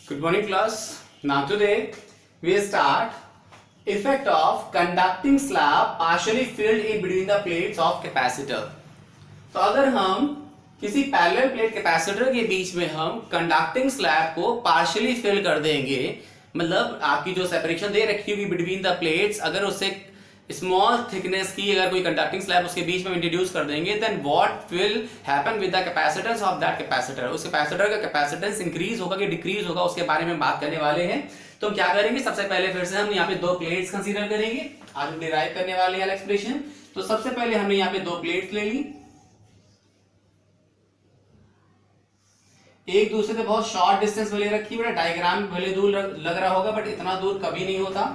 Good morning class. Now today we start effect of conducting slab partially filled in between the plates of capacitor. तो अगर हम किसी parallel plate capacitor के बीच में हम conducting slab को पार्शियली फिल कर देंगे, मतलब आपकी जो सेपरेशन दे रखी होगी बिटवीन द प्लेट्स, अगर उससे स्मॉल थिकनेस की अगर कोई कंडक्टिंग स्लैब उसके बीच में इंट्रोड्यूस कर देंगे, then what will happen with the capacitance of that capacitor. उस कैपेसिटर का कैपेसिटेंस इंक्रीज होगा कि डिक्रीज होगा, उसके बारे में बात करने वाले हैं. तो हम क्या करेंगे, सबसे पहले फिर से हम यहाँ पे दो प्लेट्स कंसीडर करेंगे. आज हम डिराइव करने वाले हैं एक्सप्रेशन. तो सबसे पहले हमने यहाँ पे दो प्लेट्स ले ली, एक दूसरे से बहुत शॉर्ट डिस्टेंस में ले रखी है. डायग्राम में भले दूर लग रहा होगा बट इतना दूर कभी नहीं होता.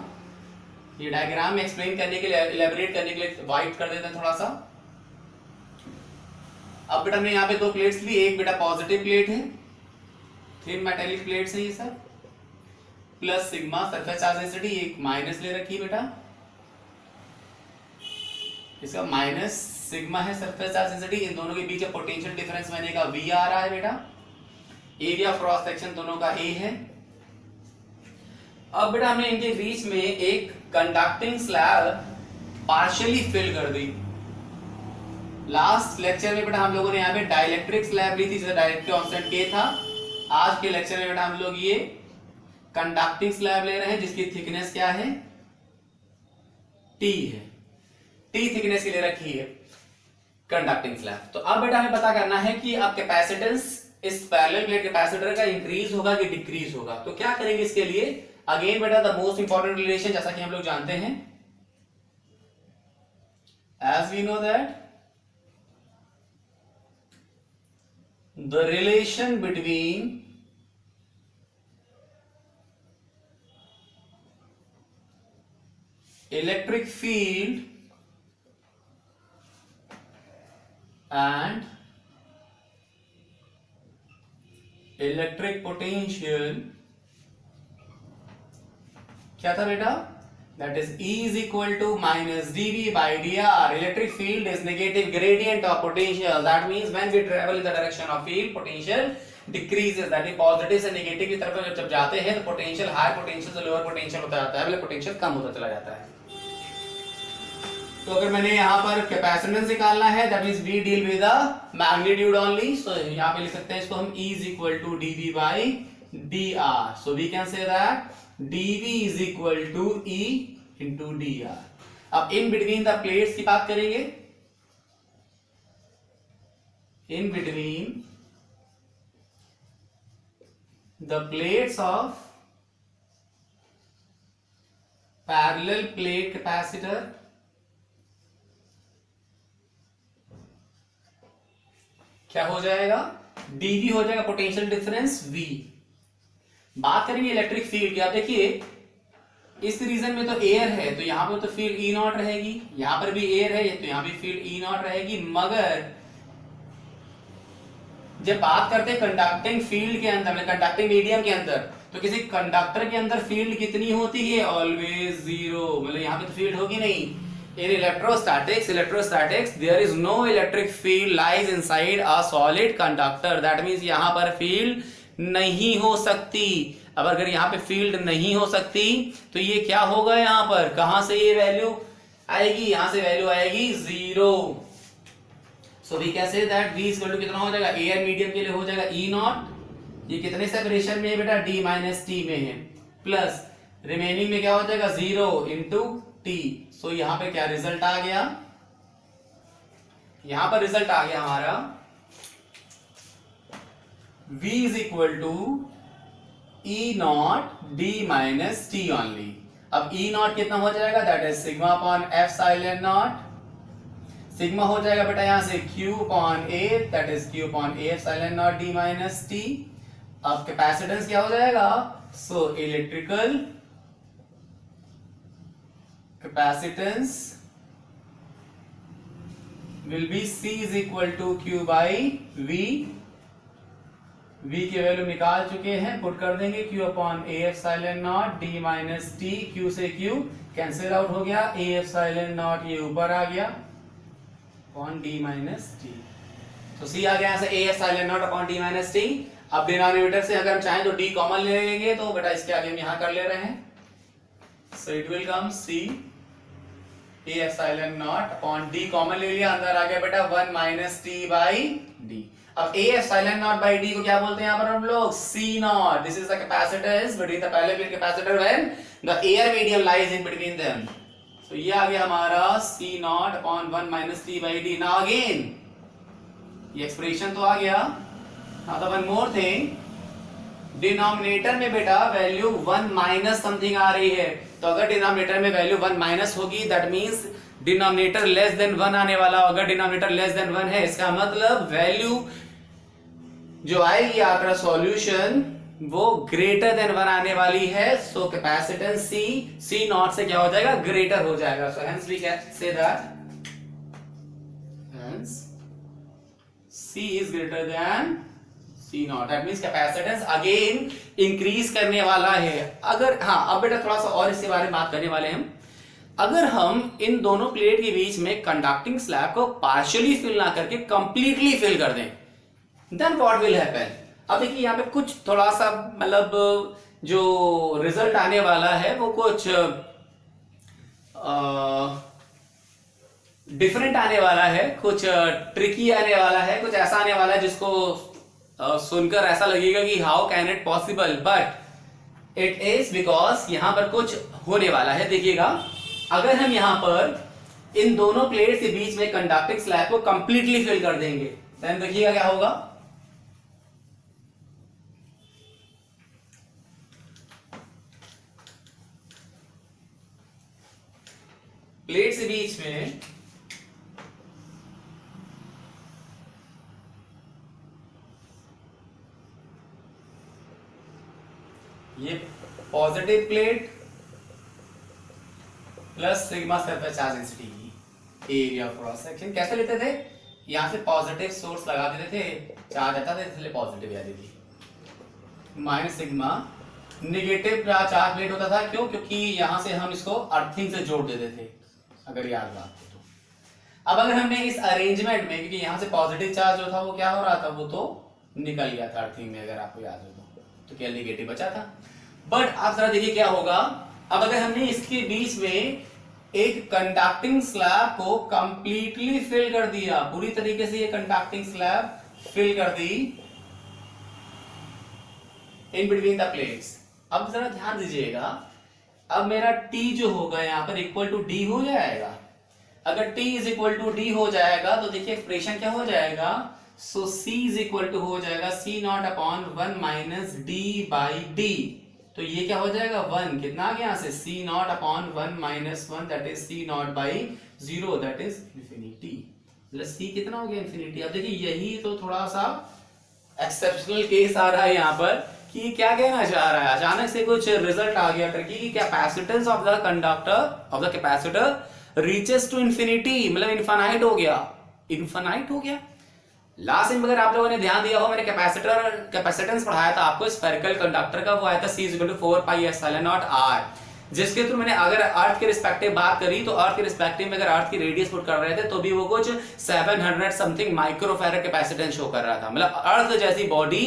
ये डायग्राम में एक्सप्लेन करने के लिए, इलेबोरेट करने के लिए वाइट कर देते हैं थोड़ा सा. अब बेटा हमने यहाँ पे दो प्लेट्स ली, एक बेटा पॉजिटिव प्लेट है, थिन मेटेलिक प्लेट्स है ये सब, plus sigma surface charge density, एक माइनस ले रखी है बेटा, इसका माइनस सिग्मा है सरफेस चार्ज डेंसिटी. इन दोनों के बीच पोटेंशियल डिफरेंस मैंने कहा V आ रहा है बेटा. एरिया क्रॉस सेक्शन दोनों का A है. अब बेटा हमने इनके बीच में एक कंडक्टिंग स्लैब पार्शियली फिल कर दी. लास्ट लेक्चर में बेटा हम लोगों ने यहाँ पे डाइलेक्ट्रिक स्लैब ली थी जिसका डायरेक्ट कांस्टेंट K था. आज के लेक्चर में बेटा हम लोग ये कंडक्टिंग स्लैब ले रहे हैं जिसकी थिकनेस क्या है, T है. T थिकनेस की ले रखी है कंडक्टिंग स्लैब. तो अब बेटा हमें पता करना है कि अब कैपेसिटेंस इस पैरेलल प्लेट कैपेसिटर का इंक्रीज होगा कि डिक्रीज होगा. तो क्या करेंगे इसके लिए, अगेन बेटा द मोस्ट इंपॉर्टेंट रिलेशन, जैसा कि हम लोग जानते हैं, as we know that the relation between electric field and electric potential क्या था बेटा, that is E is equal to minus dV by dr. Electric field is negative gradient of potential. That means when we travel in the direction of field, potential decreases. That is positive से negative की तरफ जब जाते हैं तो potential high potential से lower potential होता जाता है, मतलब पोटेंशियल कम होता चला जाता है. तो अगर मैंने यहाँ पर कैपेसिटेंस निकालना है, that means we deal with the magnitude only. So यहाँ पे लिख सकते हैं इसको हम E is equal to dV by dr. So we can say that dV is equal to E into dr. अब इन बिटवीन द प्लेट्स की बात करेंगे. इन between the plates of parallel plate capacitor क्या हो जाएगा, dV हो जाएगा पोटेंशियल डिफरेंस V. बात करेंगे इलेक्ट्रिक फील्ड की. आप देखिए इस रीजन में तो एयर है तो यहां पर तो फील्ड E नॉट रहेगी, यहां पर भी एयर है तो यहां भी फील्ड E नॉट रहेगी. मगर जब बात करते हैं कंडक्टिंग फील्ड के अंदर, कंडक्टिंग मीडियम के अंदर, तो किसी कंडक्टर के अंदर फील्ड कितनी होती है, ऑलवेज जीरो. मतलब यहां पे तो फील्ड होगी नहीं. In electrostatics there is no electric field lies inside a solid conductor. That means यहाँ पर फील्ड नहीं हो सकती. अब अगर यहाँ पे फील्ड नहीं हो सकती तो ये क्या होगा, यहाँ पर कहां से ये वैल्यू आएगी, यहां से वैल्यू आएगी zero. So we can say that V equal to कितना हो जाएगा, एयर मीडियम के लिए हो जाएगा E नॉट. ये कितने सेपरेशन में है बेटा, D माइनस T में है, प्लस रिमेनिंग में क्या हो जाएगा, जीरो इंटू T. सो यहां पे क्या रिजल्ट आ गया, यहां पर रिजल्ट आ गया हमारा V is equal to E naught D minus T only. अब E नॉट कितना हो जाएगा, that is sigma upon epsilon naught. Sigma हो जाएगा बेटा यहां से Q upon A, that is Q upon A epsilon naught D minus T. अब कैपेसिटेंस क्या हो जाएगा, so electrical capacitance will be C is equal to Q by V. V की वैल्यू निकाल चुके हैं, पुट कर देंगे Q upon A epsilon naught D minus T. Q से Q कैंसिल आउट हो गया, A एप्सिलॉन नॉट ये ऊपर आ गया अपॉन D माइनस T. तो C आ गया यहाँ से A epsilon naught upon D minus T. अब डिनोमिनेटर से अगर हम चाहें तो डी कॉमन ले लेंगे, तो बेटा इसके आगे हम यहां कर ले रहे हैं, so it will come C A epsilon naught upon D common ले लिया, अंदर आ गया बेटा 1 माइनस टी बाई डी। अब A epsilon naught by D को क्या बोलते हैं यहाँ पर हम लोग, C naught. This is the capacitance between the parallel plate capacitor when the air medium lies in between them. तो ये आ गया हमारा C naught upon 1 minus T by D. Now again ये एक्सप्रेशन तो आ गया। Now the one more thing, denominator में बेटा वैल्यू 1 माइनस समथिंग आ रही है, तो अगर डिनोमिनेटर में वैल्यू 1 माइनस होगी that means denominator less than 1 आने वाला। अगर डिनोमिनेटर लेस देन 1 है इसका मतलब वैल्यू जो आएगी आपका सॉल्यूशन वो ग्रेटर देन 1 आने वाली है। सो कैपेसिटेंस सी नॉट से क्या हो जाएगा, ग्रेटर हो जाएगा। So hence we can say that hence C is greater than C naught. That means capacitance again increase करने वाला है। अगर हाँ, अब बेटा थोड़ा सा और इसके बारे में बात करने वाले हैं हम। अगर हम इन दोनों प्लेट के बीच में कंडक्टिंग स्लैब को पार्शियली फिल ना करके कंप्लीटली फिल कर दें, देन व्हाट विल हैपन। अब देखिए यहाँ पे कुछ थोड़ा सा मतलब जो रिजल्ट आने वाला है वो कुछ डिफरेंट आने वाला है, कुछ ट्रिकी आने वाला है, कुछ ऐसा आने वाला है जिसको सुनकर ऐसा लगेगा कि how can it possible, but it is because यहां पर कुछ होने वाला है। देखिएगा, अगर हम यहां पर इन दोनों प्लेट के बीच में कंडक्टिंग स्लैब को कंप्लीटली फिल कर देंगे, देन देखिएगा क्या होगा। प्लेट के बीच में ये positive plate plus sigma surface charge density की एरिया ऑफ क्रॉस सेक्शन कैसे लेते थे, यहां से पॉजिटिव सोर्स लगा देते थे, चार्ज आता था इसलिए पॉजिटिव आ जाती थी, minus sigma negative charge plate होता था। क्यों, क्योंकि यहां से हम इसको अर्थिंग से जोड़ देते थे, अगर याद बात हो तो। अब अगर हमने इस अरेंजमेंट में, क्योंकि यहां से पॉजिटिव चार्ज जो था वो क्या हो रहा था, वो तो निकल गया था अर्थिंग में, अगर आपको याद हो तो क्या नेगेटिव बचा था। बट आप जरा देखिए क्या होगा, अब अगर हमने इसके बीच में एक कंडक्टिंग स्लैब को कंप्लीटली फिल कर दिया, पूरी तरीके से ये कंडक्टिंग स्लैब फिल कर दी इन बिटवीन द प्लेट्स। अब जरा ध्यान दीजिएगा, अब मेरा T जो होगा यहां पर इक्वल टू D हो जाएगा। अगर T is equal to D हो जाएगा तो देखिए एक्सप्रेशन क्या हो जाएगा, so C is equal to हो जाएगा C naught upon 1 minus D by D। तो ये क्या हो जाएगा 1, कितना आ गया यहां से C naught upon 1 minus 1 that is C not by 0 that is infinity, plus C कितना हो गया इंफिनिटी। अब देखिए यही तो थोड़ा सा एक्सेप्शनल केस आ रहा है यहाँ पर कि क्या कहना चाह रहा है, अचानक से कुछ रिजल्ट आ गया ट्रिकी कि capacitance of the conductor of the capacitor reaches to infinity, मतलब इनफाइनाइट हो गया, इनफाइनाइट हो गया। लास्ट में अगर आप लोगों ने ध्यान दिया हो, मैंने कैपेसिटेंस पढ़ाया था आपको स्फेरिकल कंडक्टर का, वो आया था C equal to 4 pi epsilon naught R, जिसके थ्रू मैंने अगर अर्थ के रिस्पेक्टिव बात करी तो अर्थ के रिस्पेक्टिव में अगर अर्थ की रेडियस पुट कर रहे थे तो भी वो कुछ 700 समथिंग माइक्रोफैरड कैपेसिटेंस शो कर रहा था, मतलब अर्थ जैसी बॉडी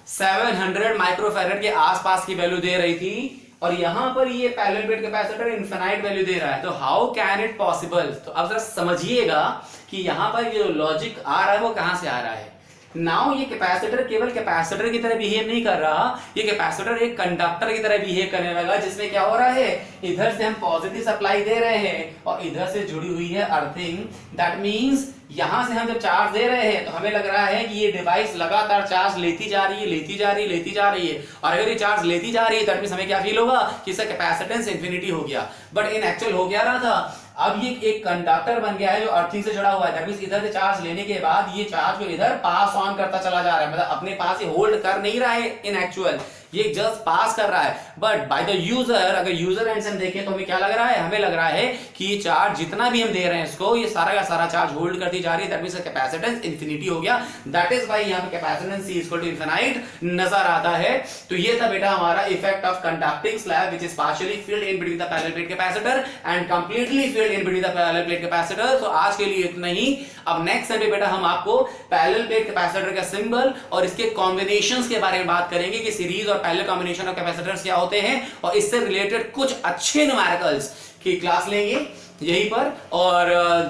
700 माइक्रोफैरड के आसपास की वैल्यू दे रही थी, और यहां पर ये parallel plate capacitor infinite value दे रहा है। तो हाउ कैन इट पॉसिबल, तो अब जरा समझिएगा कि यहां पर जो लॉजिक आ रहा है वो कहां से आ रहा है। नाउ ये कैपेसिटर केवल कैपेसिटर की तरह बिहेव नहीं कर रहा, ये कैपेसिटर एक कंडक्टर की तरह बिहेव करने लगा, जिसमें क्या हो रहा है, इधर से हम पॉजिटिव सप्लाई दे रहे हैं और इधर से जुड़ी हुई है अर्थिंग। दैट मींस यहां से हम जब चार्ज दे रहे हैं तो हमें लग रहा है कि ये डिवाइस लगातार चार्ज लेती जा रही है, लेती जा रही है, लेती जा रही है, और अगर ये चार्ज लेती जा रही है दैट मींस हमें क्या फील होगा कि इसका कैपेसिटेंस इंफिनिटी हो गया। बट इन एक्चुअल हो क्या रहा था, अब ये एक कंडक्टर बन गया है जो अर्थिंग से जुड़ा हुआ है। दैट मींस इधर से चार्ज लेने के बाद ये चार्ज को इधर पास ऑन करता चला जा रहा है, मतलब अपने पास ये होल्ड कर नहीं रहा है इन एक्चुअल, ये जस्ट पास कर रहा है, बट बाय द यूजर, अगर यूजर एंड से हम देखें तो हमें क्या लग रहा है, हमें लग रहा है कि ये चार्ज जितना भी हम दे रहे हैं इसको, ये सारा का सारा चार्ज होल्ड करती जा रही है, दैट मींस कैपेसिटेंस इंफिनिटी हो गया, दैट इज व्हाई यहां पे capacitance C equal to infinite नजर आता है। तो ये था बेटा हमारा effect of conducting slab which is partially filled in between the parallel plate capacitor and completely filled in between the parallel plate capacitor. तो आज के लिए इतना ही। अब नेक्स्ट टाइम बेटा हम आपको पैरेलल प्लेट कैपेसिटर का सिंबल और इसके कॉम्बिनेशंस के बारे में बात करेंगे कि सीरीज और पैरेलल कॉम्बिनेशन ऑफ कैपेसिटर्स क्या होते हैं, और इससे रिलेटेड कुछ अच्छे न्यूमेरिकल्स की क्लास लेंगे यहीं पर, और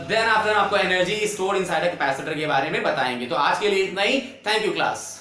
देन आफ्टर आपको energy stored inside a capacitor के बारे में बताएंगे। तो आज के लिए इतना ही। Thank you class.